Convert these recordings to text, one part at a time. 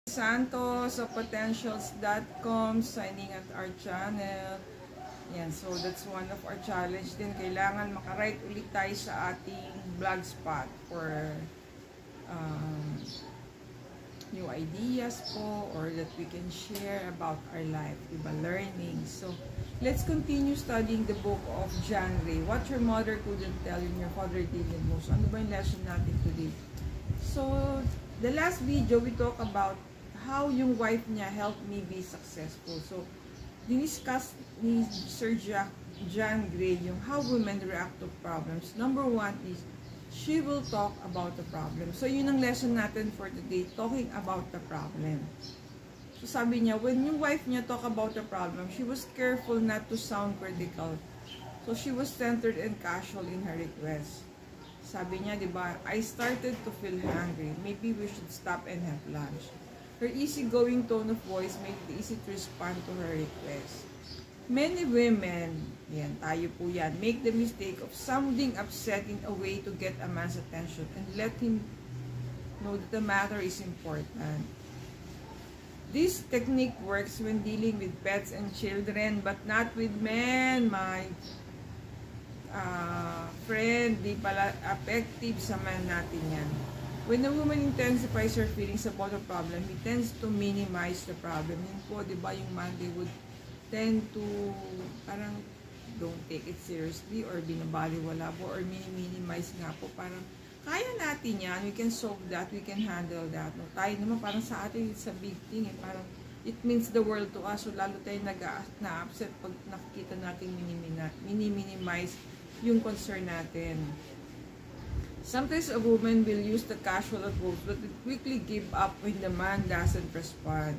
Santos of Potentials.com signing at our channel. Yan, so that's one of our challenge din. Kailangan makarite ulit tayo sa ating blogspot for new ideas po, or that we can share about our life, diba? Learning. So, let's continue studying the book of John Ray. What your mother couldn't tell you and your father didn't know. So, ano ba yung lesson natin today? So, the last video, we talk about how yung wife niya helped me be successful. So, diniscuss ni Sir John Gray yung how women react to problems. Number one is, she will talk about the problem. So, yun ang lesson natin for today, talking about the problem. So, sabi niya, when yung wife niya talk about the problem, she was careful not to sound critical. So, she was centered and casual in her request. Sabi niya, di ba, I started to feel hungry. Maybe we should stop and have lunch. Her easygoing tone of voice made it easy to respond to her request. Many women, yan, tayo po yan, make the mistake of sounding upset in a way to get a man's attention and let him know that the matter is important. This technique works when dealing with pets and children, but not with men, my friend. Di pala effective sa man natin yan. When a woman intensifies her feelings about a problem, he tends to minimize the problem. Yun po, di ba, yung man, they would tend to parang don't take it seriously or binabaliwala po or minimize nga po. Parang kaya natin yan, we can solve that, we can handle that. No? Tayo naman parang sa atin, it's a big thing. Eh. Parang it means the world to us. So lalo tayo na-upset pag nakikita natin minimize yung concern natin. Sometimes a woman will use the casual approach but will quickly give up when the man doesn't respond.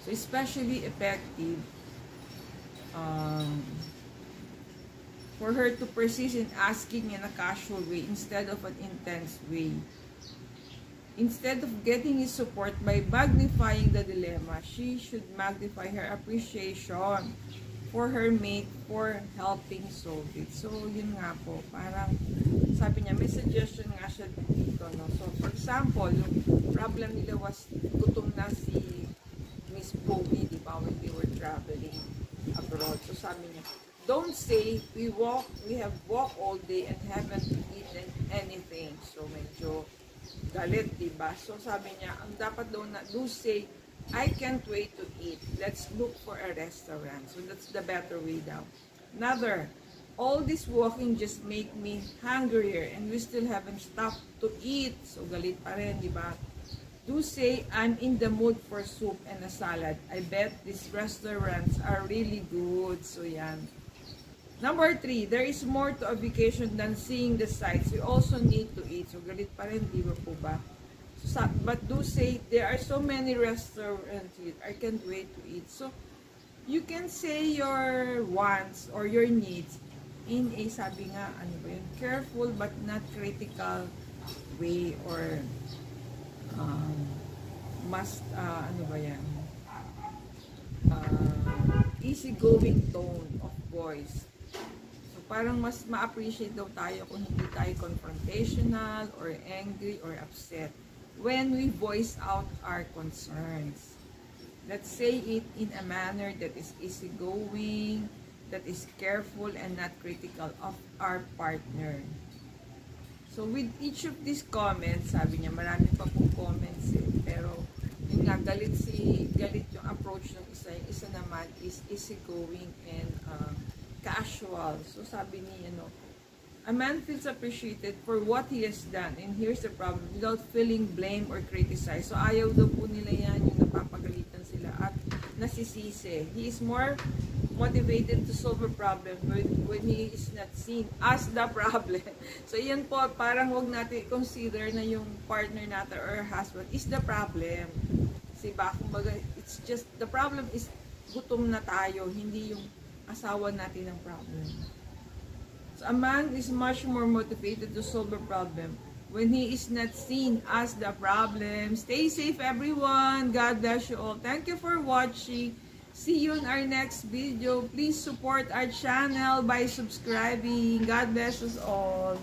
So, especially effective for her to persist in asking in a casual way instead of an intense way. Instead of getting his support by magnifying the dilemma, she should magnify her appreciation for her mate for helping solve it. So, yun nga po. Parang, sabi niya, may suggestion nga siya dito. No? So, for example, yung problem nila was gutom na si Miss Pogi, di ba, when they were traveling abroad. So, sabi niya, don't say, we have walked all day and haven't eaten anything. So, medyo galit, di ba? So, sabi niya, ang dapat daw na, do say, I can't wait to eat. Let's look for a restaurant. So, that's the better way down. Another, all this walking just make me hungrier and we still haven't stopped to eat. So, galit pa rin, di ba? Do say, I'm in the mood for soup and a salad. I bet these restaurants are really good. So, yan. Number 3, there is more to a vacation than seeing the sights. We also need to eat. So, galit pa rin, di ba po ba? So, but do say, there are so many restaurants here. I can't wait to eat. So, you can say your wants or your needs in a, sabi nga, ano ba yun, careful but not critical way, or ano ba yan, easygoing tone of voice. So, parang mas ma-appreciate daw tayo kung hindi tayo confrontational or angry or upset when we voice out our concerns. Let's say it in a manner that is easygoing, that is careful and not critical of our partner. So, with each of these comments, sabi niya, marami pa pong comments eh, pero yung nga, galit yung approach ng isa. Yung isa naman is easygoing and casual. So, sabi niya, a man feels appreciated for what he has done, and here's the problem, without feeling blame or criticized. So, ayaw daw po nila yan, yung napapagalitan sila at nasisisi. He is more motivated to solve a problem when he is not seen as the problem. So, yan po, parang wag natin consider na yung partner natin or husband is the problem. Kasi ba, kumbaga, it's just, the problem is gutom na tayo, hindi yung asawa natin ang problem. So, a man is much more motivated to solve a problem when he is not seen as the problem. Stay safe, everyone. God bless you all. Thank you for watching. See you in our next video. Please support our channel by subscribing. God bless us all.